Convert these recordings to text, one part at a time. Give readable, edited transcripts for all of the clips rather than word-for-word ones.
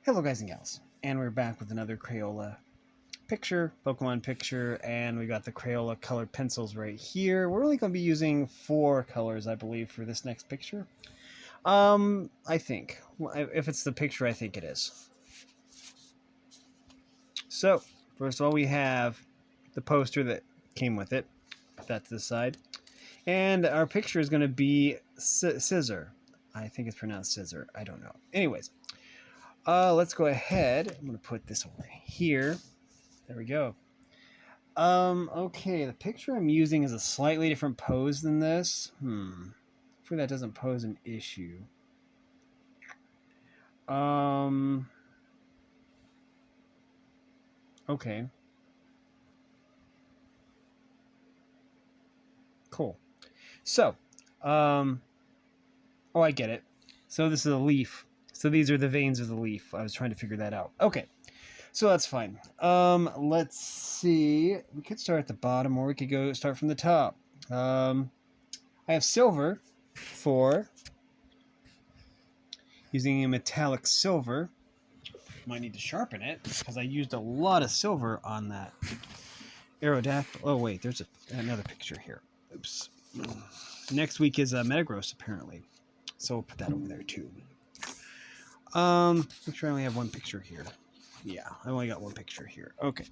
Hello guys and gals, and we're back with another Crayola picture, Pokemon picture, and we got the Crayola colored pencils right here. We're only going to be using 4 colors, I believe, for this next picture. I think. If it's the picture, I think it is. So, first of all, we have the poster that came with it. Put that to the side. And our picture is going to be Scissor. I think it's pronounced Scissor. I don't know. Anyways. Let's go ahead. I'm going to put this over here. There we go. Okay, the picture I'm using is a slightly different pose than this. Hopefully that doesn't pose an issue. Okay. Cool. So, oh, I get it. So this is a leaf. So these are the veins of the leaf. I was trying to figure that out. Okay. So that's fine. Let's see. We could start at the bottom, or we could start from the top. I have silver for using a metallic silver. Might need to sharpen it because I used a lot of silver on that Aerodactyl. Oh wait, there's another picture here. Oops. Next week is Metagross apparently, so we'll put that over there too. Make sure I only have one picture here. Yeah, I only got one picture here. Okay.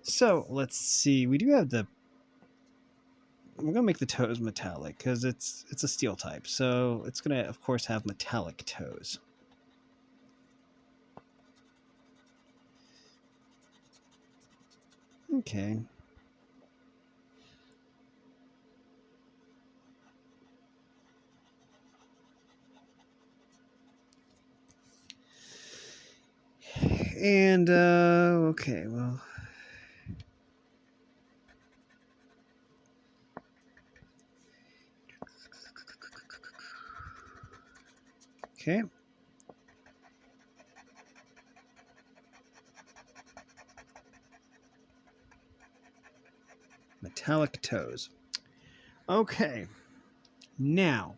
So, let's see. We do have we're going to make the toes metallic because it's a steel type. So, it's going to, of course, have metallic toes. Okay. And, okay, well. Okay. Metallic toes. Okay. Now.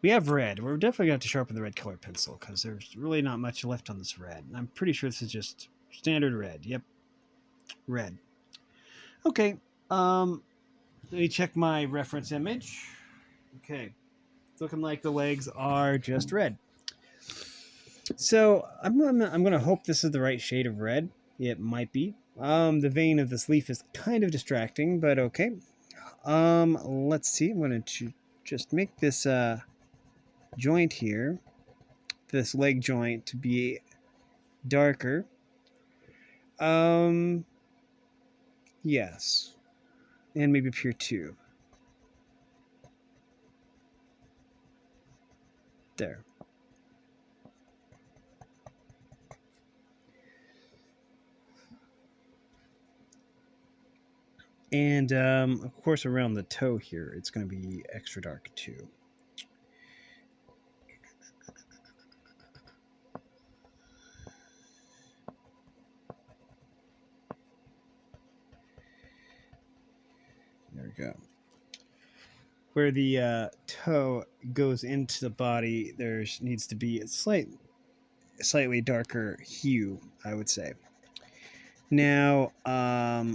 We have red. We're definitely going to have to sharpen the red color pencil because there's really not much left on this red. I'm pretty sure this is just standard red. Yep. Red. Okay. Let me check my reference image. Okay. It's looking like the legs are just red. So I'm gonna hope this is the right shade of red. It might be. The vein of this leaf is kind of distracting, but okay. Let's see. I'm gonna just make this joint here, this leg joint, to be darker. Yes, and maybe up here too. There. And, of course, around the toe here, it's going to be extra dark, too. There we go. Where the toe goes into the body, there needs to be a slightly darker hue, I would say. Now, I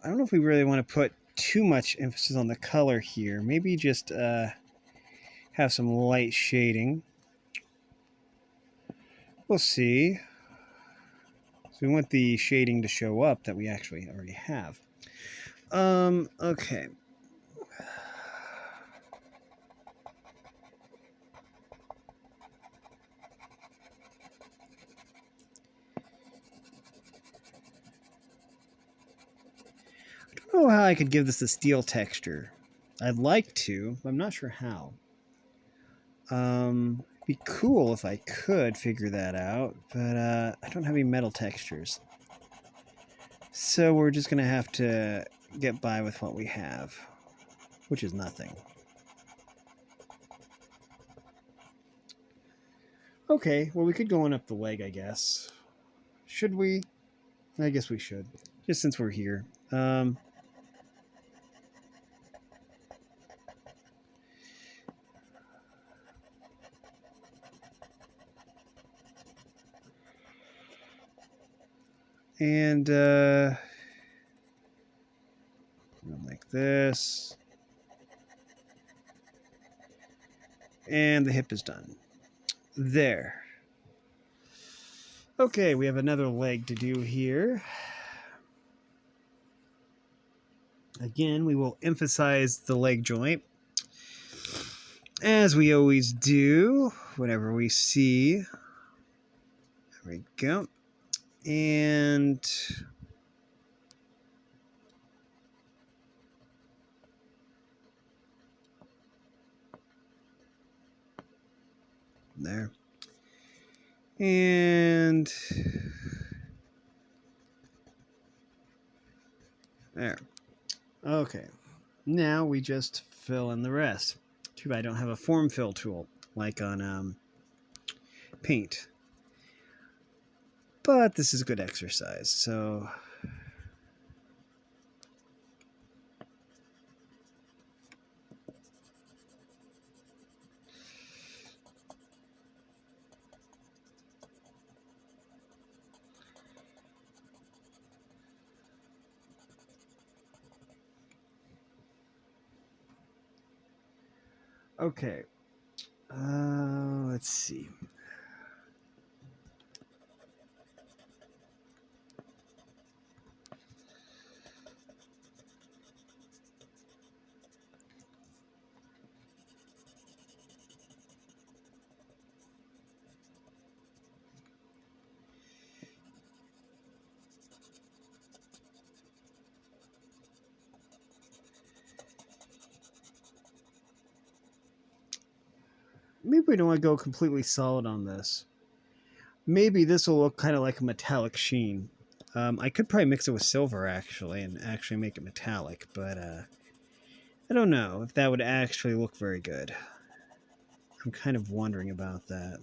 don't know if we really want to put too much emphasis on the color here. Maybe just have some light shading. We'll see. So we want the shading to show up that we actually already have. Okay. I don't know how I could give this a steel texture. I'd like to, but I'm not sure how. It'd be cool if I could figure that out, but I don't have any metal textures. So we're just gonna have to get by with what we have, which is nothing. Okay, well we could go on up the leg, I guess. Should we? I guess we should, just since we're here. And like this. And the hip is done. There. Okay, we have another leg to do here. Again, we will emphasize the leg joint, as we always do whenever we see. There we go. And there. And there. Okay. Now we just fill in the rest. Too bad I don't have a form fill tool like on paint. But this is good exercise, so okay. Let's see. Maybe we don't want to go completely solid on this. Maybe this will look kind of like a metallic sheen. I could probably mix it with silver, actually, and actually make it metallic, but I don't know if that would actually look very good. I'm kind of wondering about that.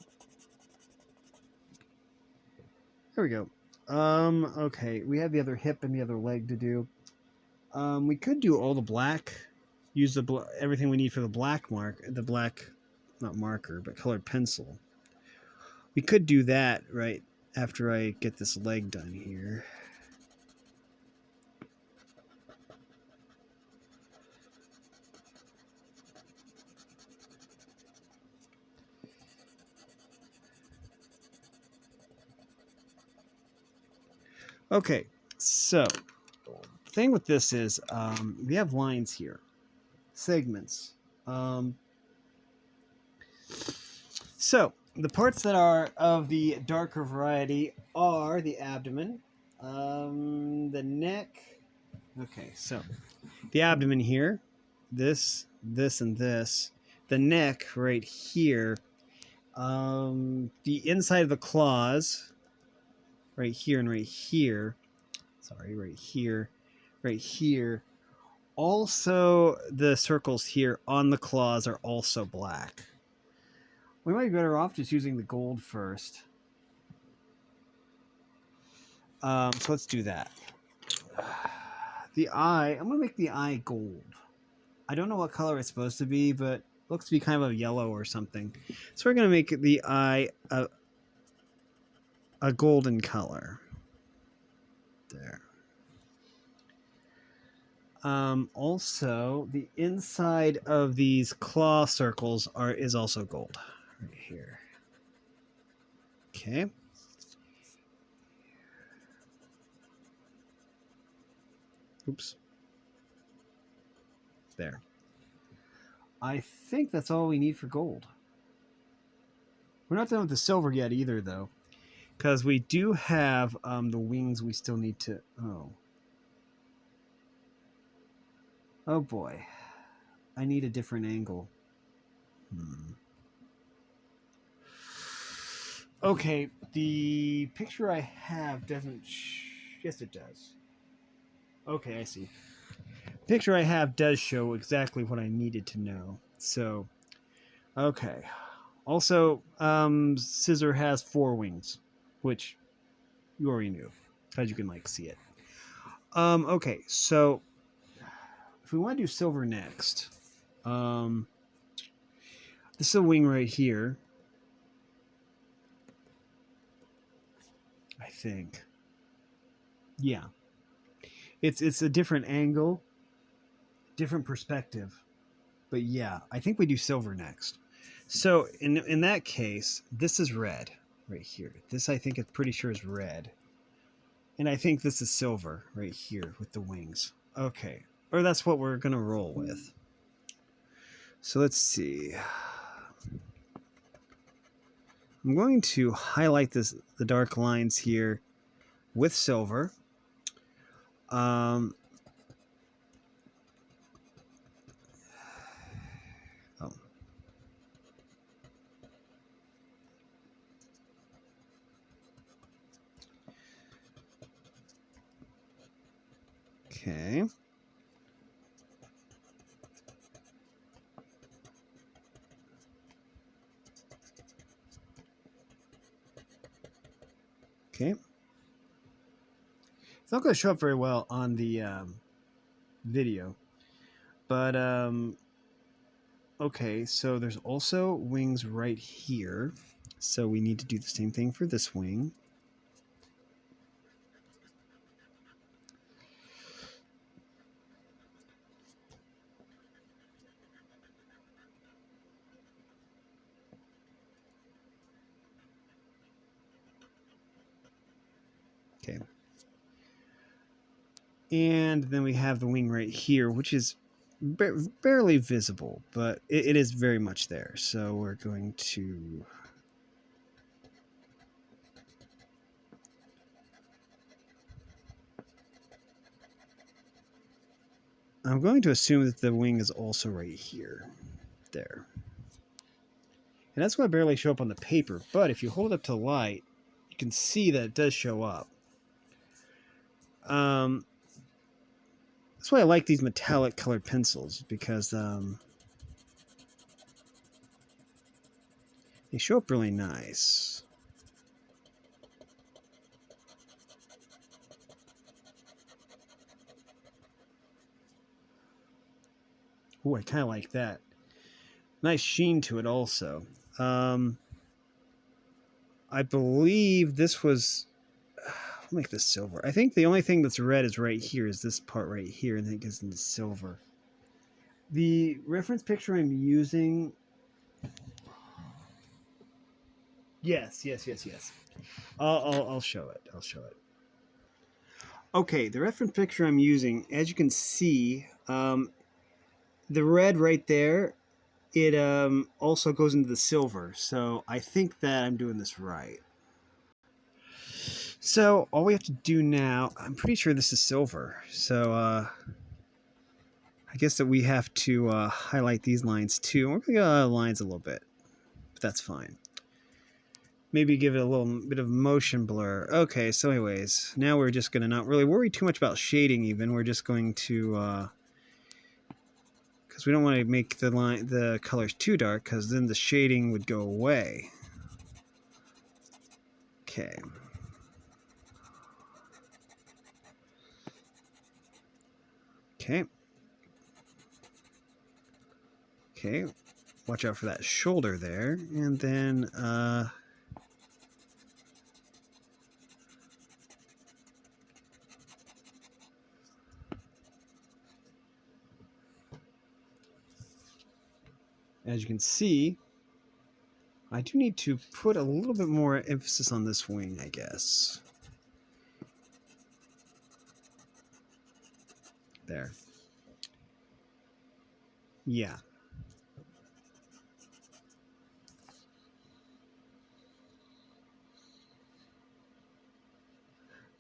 There we go. Okay, we have the other hip and the other leg to do. We could do all the black, use everything we need for the black not marker, but colored pencil. We could do that right after I get this leg done here. Okay, so the thing with this is we have lines here, segments. So the parts that are of the darker variety are the abdomen, the neck. Okay, so the abdomen here, this, and this. The neck right here. The inside of the claws, right here and right here. Sorry, right here, right here. Also, the circles here on the claws are also black. We might be better off just using the gold first. So let's do that. The eye, I'm going to make the eye gold. I don't know what color it's supposed to be, but it looks to be kind of a yellow or something. So we're going to make the eye a golden color. There. Also, the inside of these claw circles is also gold. Right here. Okay. Oops. There. I think that's all we need for gold. We're not done with the silver yet either, though. Because we do have the wings we still need to... Oh boy. I need a different angle. Okay, the picture I have doesn't... Yes, it does. Okay, I see. The picture I have does show exactly what I needed to know. So, okay. Also, Scissor has 4 wings, which you already knew, because you can, see it. Okay, so if we want to do silver next, this is a wing right here, I think. Yeah, it's a different angle, different perspective. But yeah, I think we do silver next. So in that case, this is red right here. This I think it's pretty sure is red. And I think this is silver right here with the wings. Okay. Or that's what we're going to roll with. So let's see. I'm going to highlight the dark lines here with silver. Oh. Okay. Okay. It's not going to show up very well on the video, but okay, so there's also wings right here. So we need to do the same thing for this wing. Okay. And then we have the wing right here, which is barely visible, but it is very much there. So we're going to... I'm going to assume that the wing is also right here. There. And that's going to barely show up on the paper, but if you hold it up to light, you can see that it does show up. That's why I like these metallic colored pencils, because they show up really nice. Oh, I kind of like that. Nice sheen to it also. I believe this was... I'll make this silver. I think the only thing that's red is right here, is this part right here, and then it goes into silver. The reference picture I'm using... Yes. I'll show it. Okay, the reference picture I'm using, as you can see, the red right there, it also goes into the silver. So I think that I'm doing this right. So all we have to do now, I'm pretty sure this is silver. So I guess that we have to highlight these lines too. We're going to go out of lines a little bit, but that's fine. Maybe give it a little bit of motion blur. Okay, so anyways, now we're just going to not really worry too much about shading even. We're just going to... because we don't want to make the colors too dark, because then the shading would go away. Okay. Okay. Watch out for that shoulder there. And then as you can see, I do need to put a little bit more emphasis on this wing, I guess. There. Yeah.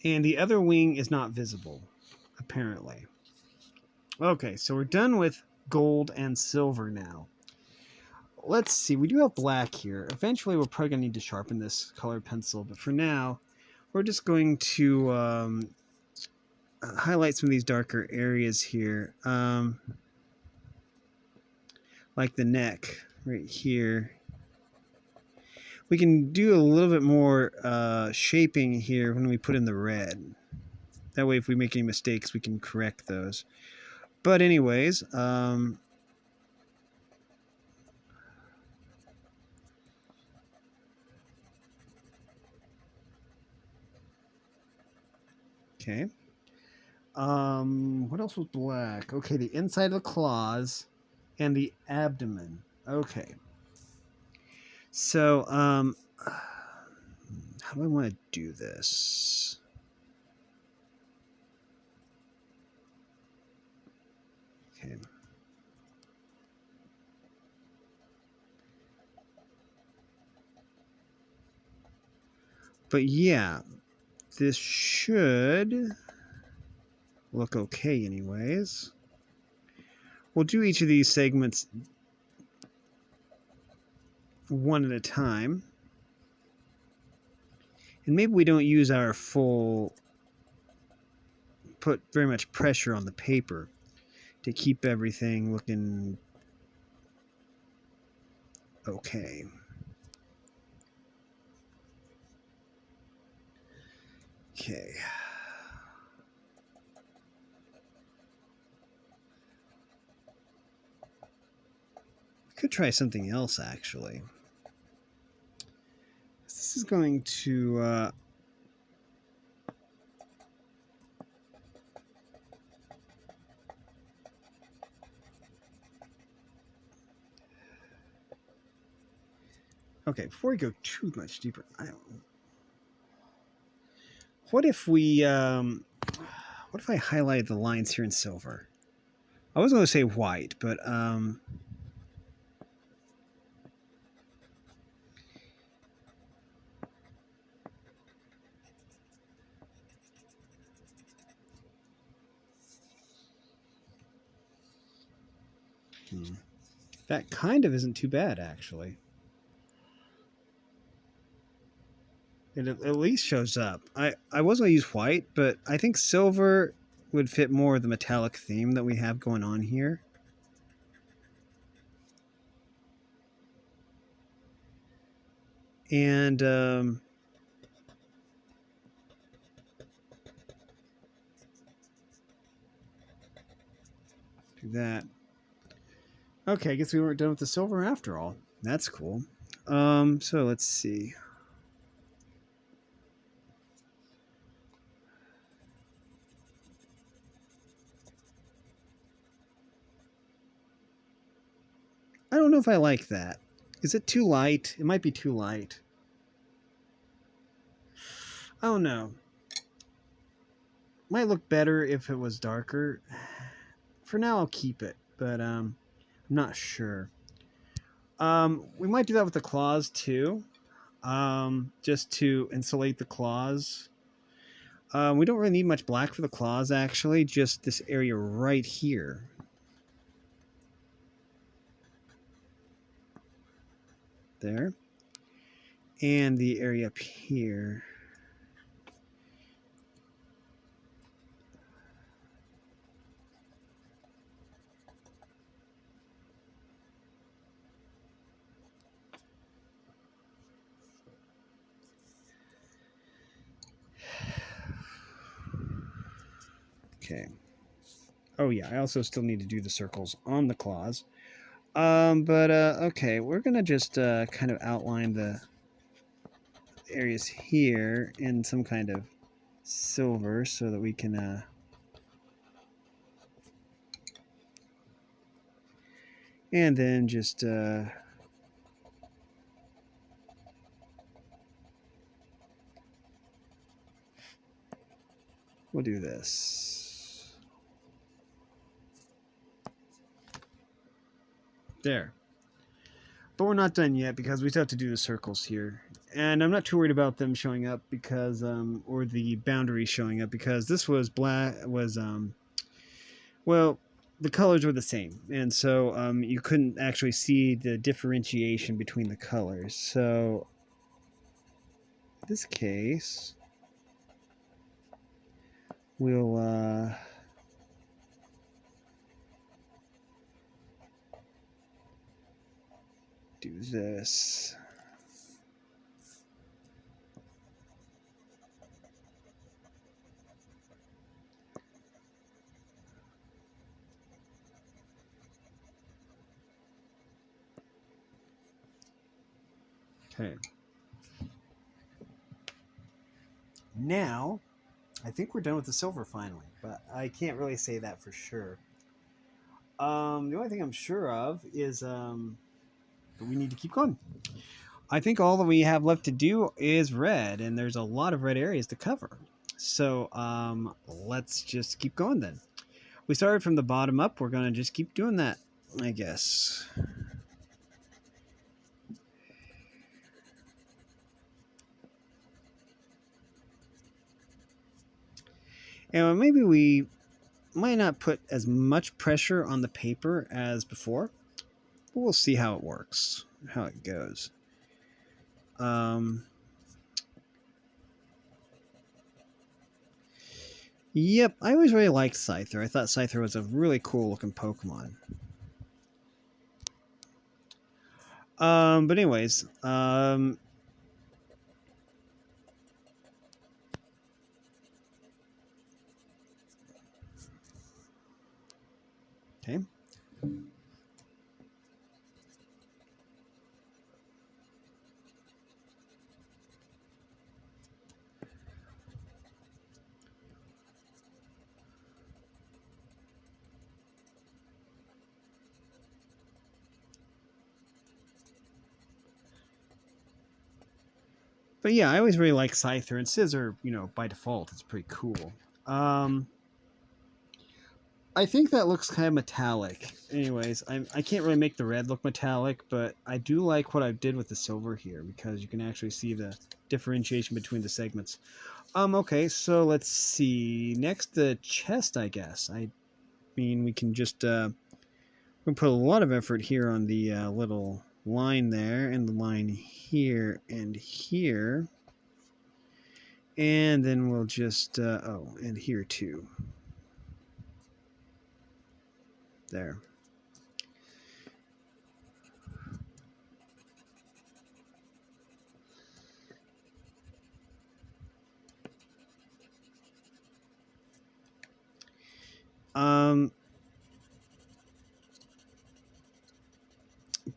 And the other wing is not visible, apparently. Okay, so we're done with gold and silver now. Let's see, we do have black here. Eventually, we're probably going to need to sharpen this colored pencil, but for now, we're just going to highlight some of these darker areas here. Like the neck right here. We can do a little bit more shaping here when we put in the red. That way, if we make any mistakes, we can correct those. But anyways, Okay. What else was black? Okay, the inside of the claws and the abdomen. Okay. So, how do I want to do this? Okay. But yeah, this should look okay anyways. We'll do each of these segments one at a time. And maybe we don't use our full, put very much pressure on the paper to keep everything looking okay. Okay. Could try something else actually. This is going to okay, before we go too much deeper, what if I highlight the lines here in silver? I was going to say white, but that kind of isn't too bad, actually. It at least shows up. I was going to use white, but I think silver would fit more of the metallic theme that we have going on here. And do that. Okay, I guess we weren't done with the silver after all. That's cool. So let's see. I don't know if I like that. Is it too light? It might be too light. I don't know. Might look better if it was darker. For now, I'll keep it, but I'm not sure. We might do that with the claws too, just to insulate the claws. We don't really need much black for the claws, actually. Just this area right here. There. And the area up here. Okay. Oh yeah, I also still need to do the circles on the claws. Okay, we're gonna just kind of outline the areas here in some kind of silver so that we can and then just we'll do this. There. But we're not done yet because we still have to do the circles here. And I'm not too worried about them showing up because, or the boundary showing up because this was well, the colors were the same. And so you couldn't actually see the differentiation between the colors. So, in this case, we'll, do this. Okay. Now, I think we're done with the silver finally, but I can't really say that for sure. The only thing I'm sure of is that we need to keep going. I think all that we have left to do is red, and there's a lot of red areas to cover. So let's just keep going then. We started from the bottom up. We're going to just keep doing that, I guess. And maybe we might not put as much pressure on the paper as before, but we'll see how it works, how it goes. Yep, I always really liked Scyther. I thought Scyther was a really cool looking Pokemon. But anyways, okay. But yeah, I always really like Scyther, and Scissor, by default, it's pretty cool. I think that looks kind of metallic. Anyways, I can't really make the red look metallic, but I do like what I did with the silver here because you can actually see the differentiation between the segments. Okay, so let's see. Next, the chest, I guess. I mean, we can just we put a lot of effort here on the little line there, and the line here and here. And then we'll just, oh, and here too. There.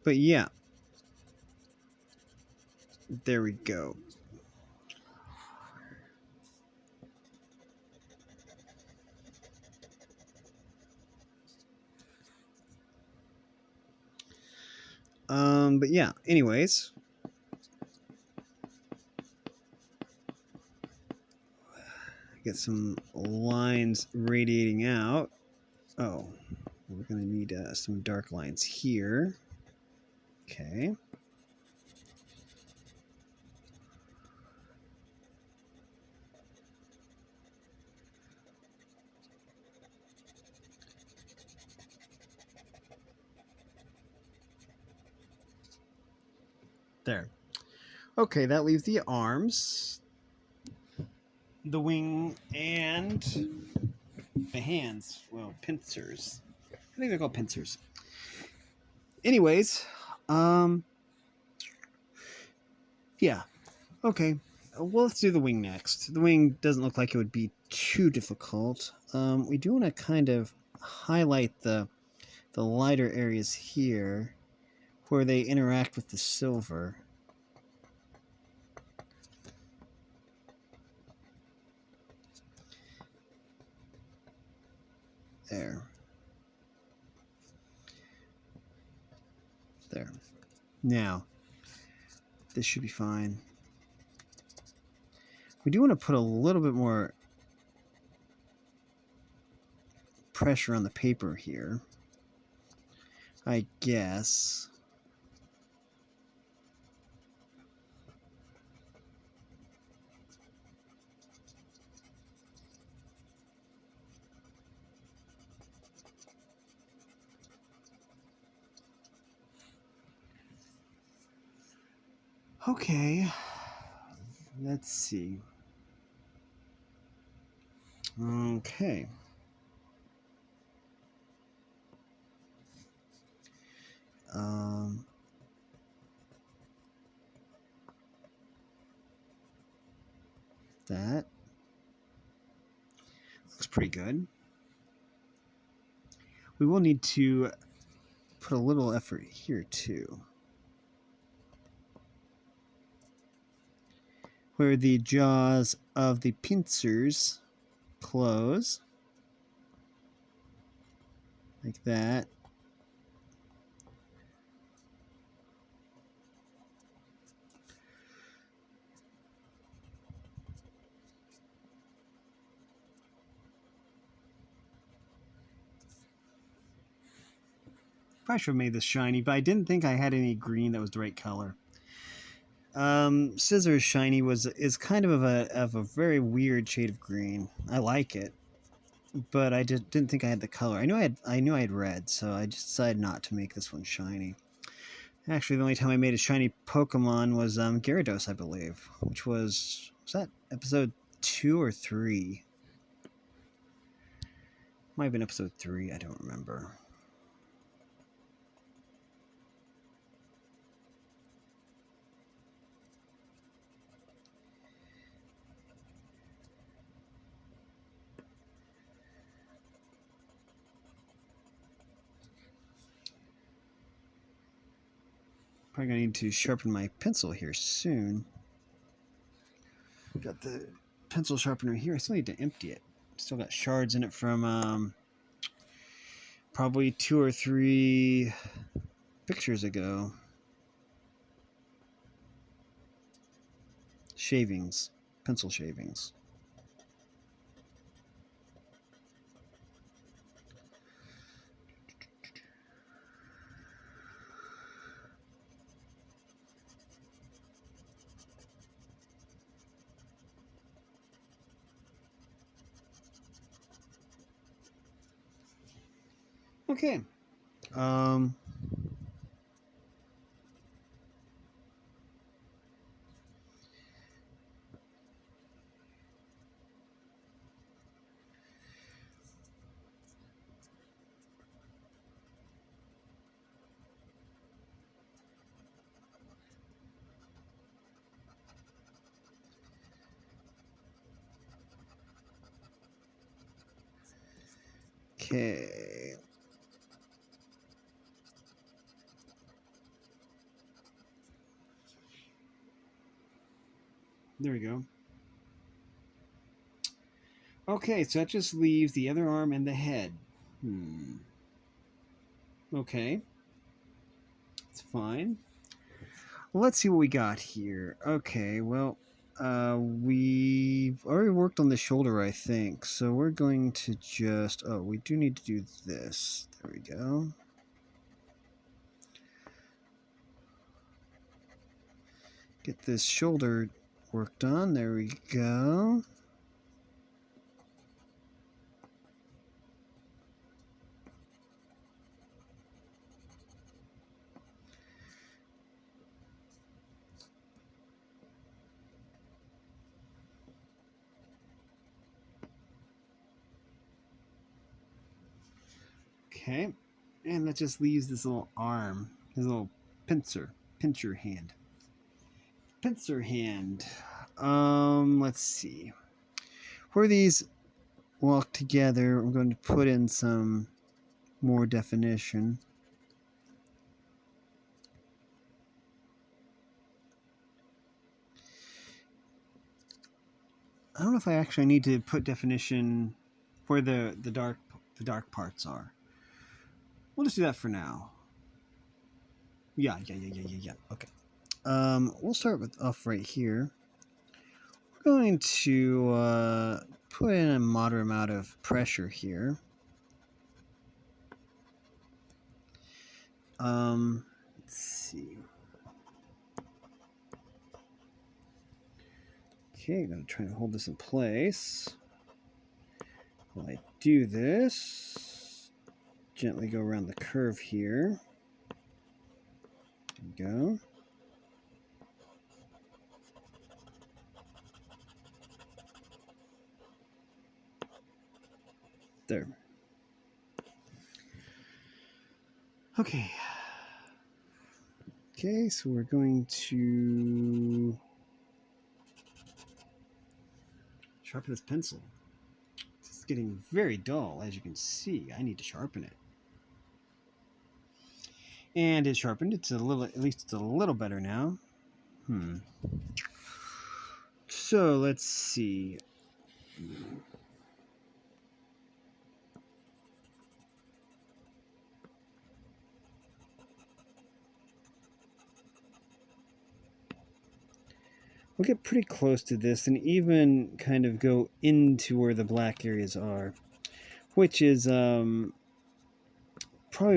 But yeah. There we go. But yeah, anyways. Get some lines radiating out. Oh, we're going to need some dark lines here. Okay. There. Okay, that leaves the arms, the wing, and the hands. Well, pincers. I think they're called pincers. Anyways, yeah. Okay. Well, let's do the wing next. The wing doesn't look like it would be too difficult. We do want to kind of highlight the lighter areas here where they interact with the silver. There. There. Now, this should be fine. We do want to put a little bit more pressure on the paper here, I guess. Okay, let's see. Okay. That looks pretty good. We will need to put a little effort here too, where the jaws of the pincers close. Like that. Probably should have made this shiny, but I didn't think I had any green that was the right color. Scissors shiny is kind of a very weird shade of green. I like it, but I didn't think I had the color. I knew I had red, so I just decided not to make this one shiny. Actually, the only time I made a shiny Pokemon was Gyarados, I believe, which was that episode 2 or 3? Might have been episode 3. I don't remember. Probably gonna need to sharpen my pencil here soon. Got the pencil sharpener here. I still need to empty it. Still got shards in it from probably 2 or 3 pictures ago. Shavings, pencil shavings. Okay. Okay. There we go. Okay, so that just leaves the other arm and the head. Okay. It's fine. Let's see what we got here. Okay, well, we've already worked on the shoulder, I think. So we're going to just... Oh, we do need to do this. There we go. Get this shoulder worked on. There we go. Okay, and that just leaves this little arm, this little pincer hand. Pincer hand. Let's see. Where these walk together, I'm going to put in some more definition. I don't know if I actually need to put definition where the dark parts are. We'll just do that for now. Yeah. Okay. We'll start with off right here. We're going to put in a moderate amount of pressure here. Let's see. Okay, I'm going to try to hold this in place. While I do this, gently go around the curve here. There we go. There. Okay. Okay, so we're going to sharpen this pencil. It's getting very dull, as you can see. I need to sharpen it. And it's sharpened. It's a little, at least it's a little better now. So let's see. we'll get pretty close to this and even kind of go into where the black areas are, which is probably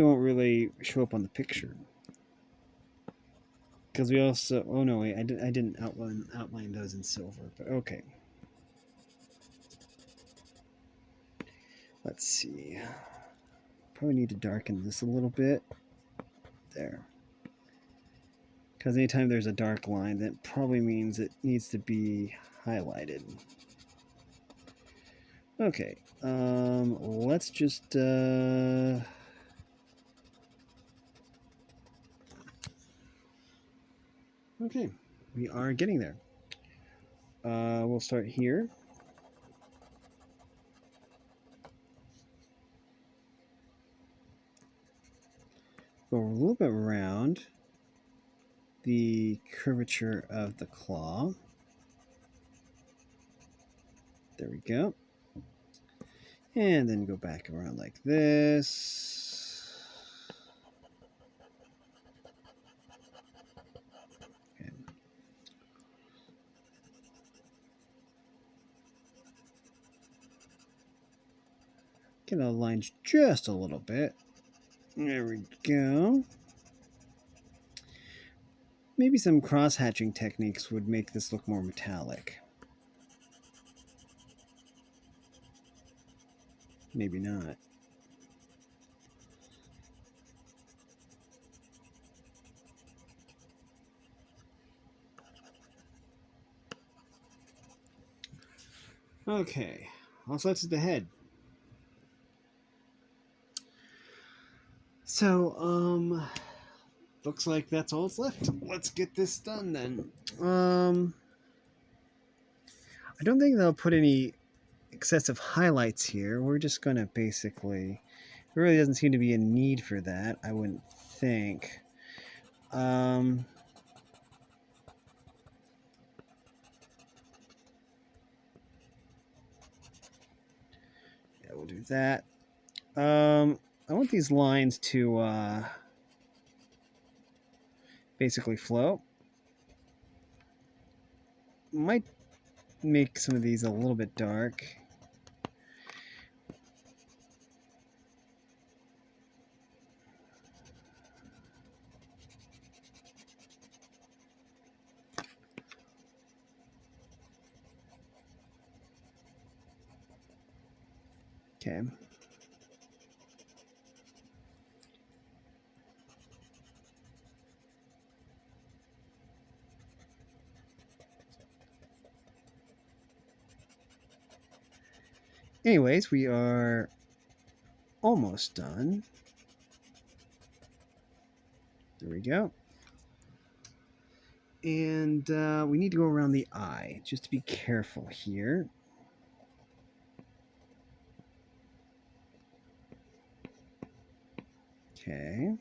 won't really show up on the picture. Because we also, oh no, wait, I didn't outline those in silver, but okay. Let's see. Probably need to darken this a little bit. There. Because anytime there's a dark line, that probably means it needs to be highlighted. Okay, let's just, okay, we are getting there. We'll start here. Go a little bit around the curvature of the claw. There we go. And then go back around like this. Okay. Get the lines just a little bit. There we go. Maybe some cross-hatching techniques would make this look more metallic. Maybe not. Okay, also that's the head. So, looks like that's all that's left. Let's get this done then. I don't think they'll put any excessive highlights here. We're just gonna basically, there really doesn't seem to be a need for that, I wouldn't think. Yeah, we'll do that. I want these lines to basically flow. Might make some of these a little bit dark. Okay. Anyways, we are almost done. There we go. And we need to go around the eye, just to be careful here. Okay.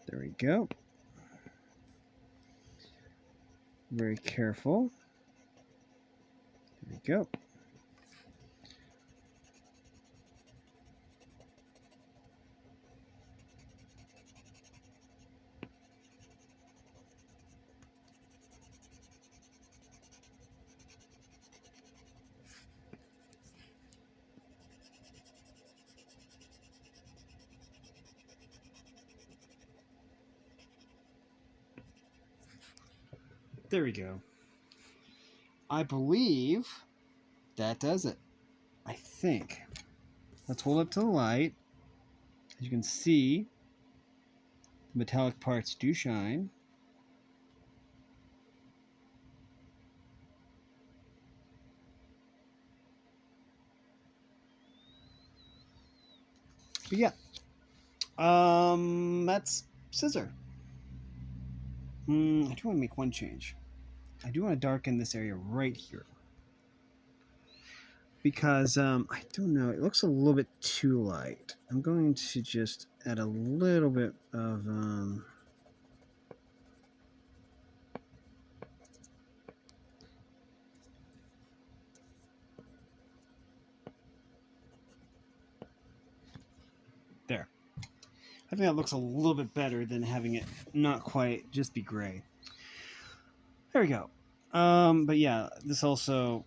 There we go. Very careful. There we go. There we go. I believe that does it. I think. Let's hold up to the light. As you can see, the metallic parts do shine. But yeah. That's scissor. I do want to make one change. I do want to darken this area right here. Because, I don't know, it looks a little bit too light. I'm going to just add a little bit of, there. I think that looks a little bit better than having it not quite just be gray. There we go. But yeah, this also,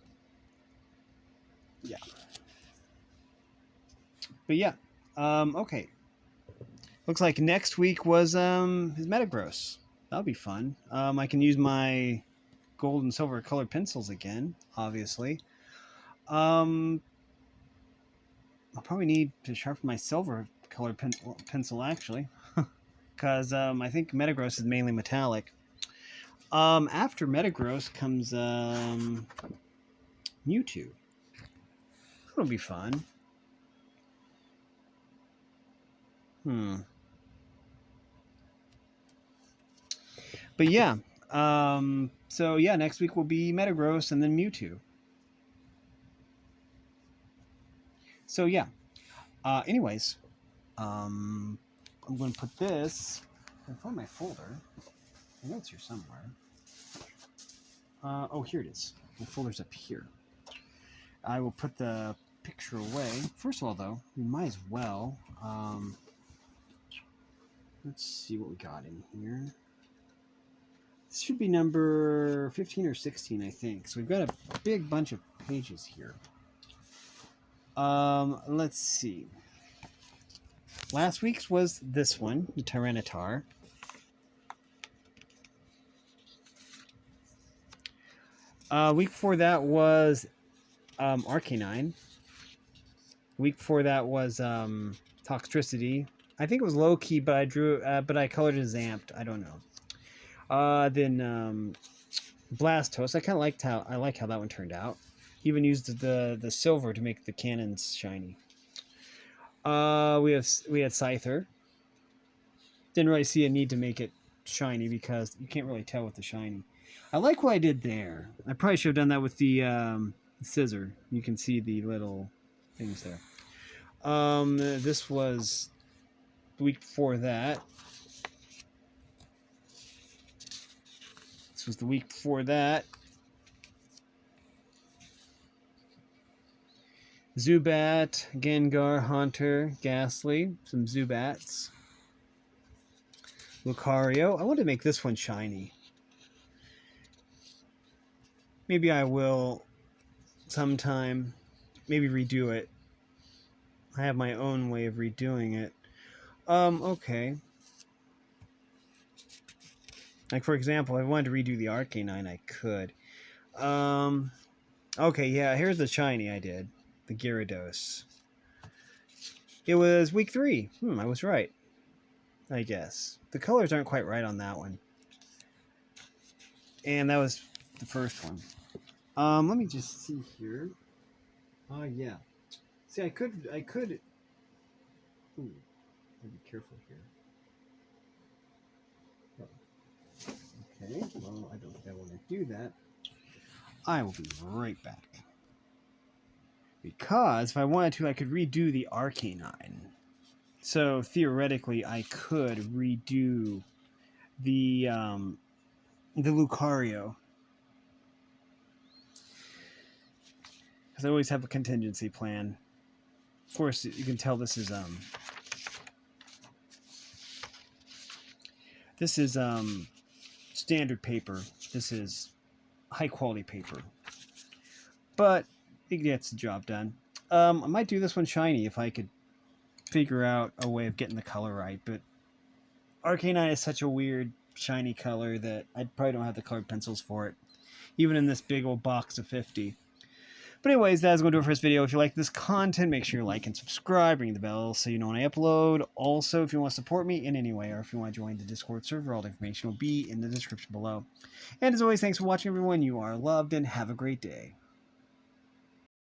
yeah. But yeah, okay. Looks like next week was his Metagross. That'll be fun. I can use my gold and silver colored pencils again, obviously. I'll probably need to sharpen my silver colored pencil actually, because I think Metagross is mainly metallic. After Metagross comes Mewtwo. That'll be fun. But yeah, so yeah, next week will be Metagross and then Mewtwo. So yeah. Anyways, I'm going to put this. I can find my folder. I know it's here somewhere. Oh, here it is. The folder's up here. I will put the picture away. First of all, though, we might as well. Let's see what we got in here. This should be number 15 or 16, I think. So we've got a big bunch of pages here. Let's see. Last week's was this one, the Tyranitar. Week before that was Arcanine. Week before that was Toxtricity. I think it was low key, but I drew, but I colored it as Amped. I don't know. Then Blastoise. I kind of liked how that one turned out. Even used the silver to make the cannons shiny. We had Scyther. Didn't really see a need to make it shiny because you can't really tell with the shiny. I like what I did there. I probably should have done that with the scissor. You can see the little things there. This was the week before that. This was the week before that. Zubat, Gengar, Haunter, Ghastly, some Zubats. Lucario. I want to make this one shiny. Maybe I will sometime. Maybe redo it. I have my own way of redoing it. Okay. Like, for example, if I wanted to redo the Arcanine, I could. Okay, yeah, here's the shiny I did. The Gyarados. It was week 3. I was right. I guess. The colors aren't quite right on that one. And that was the first one. Let me just see here. Yeah. See, I could. Ooh, I'll be careful here. Okay, well, I don't think I want to do that. I will be right back. Because if I wanted to, I could redo the Arcanine. So theoretically, I could redo the Lucario. Because I always have a contingency plan. Of course, you can tell this is standard paper. This is high quality paper. But it gets the job done. I might do this one shiny if I could figure out a way of getting the color right, but Arcanine is such a weird shiny color that I probably don't have the colored pencils for it, even in this big old box of 50. But anyways, that's going to do it for this video. If you like this content, make sure you like and subscribe, ring the bell so you know when I upload. Also, if you want to support me in any way, or if you want to join the Discord server, all the information will be in the description below. And as always, thanks for watching, everyone. You are loved, and have a great day.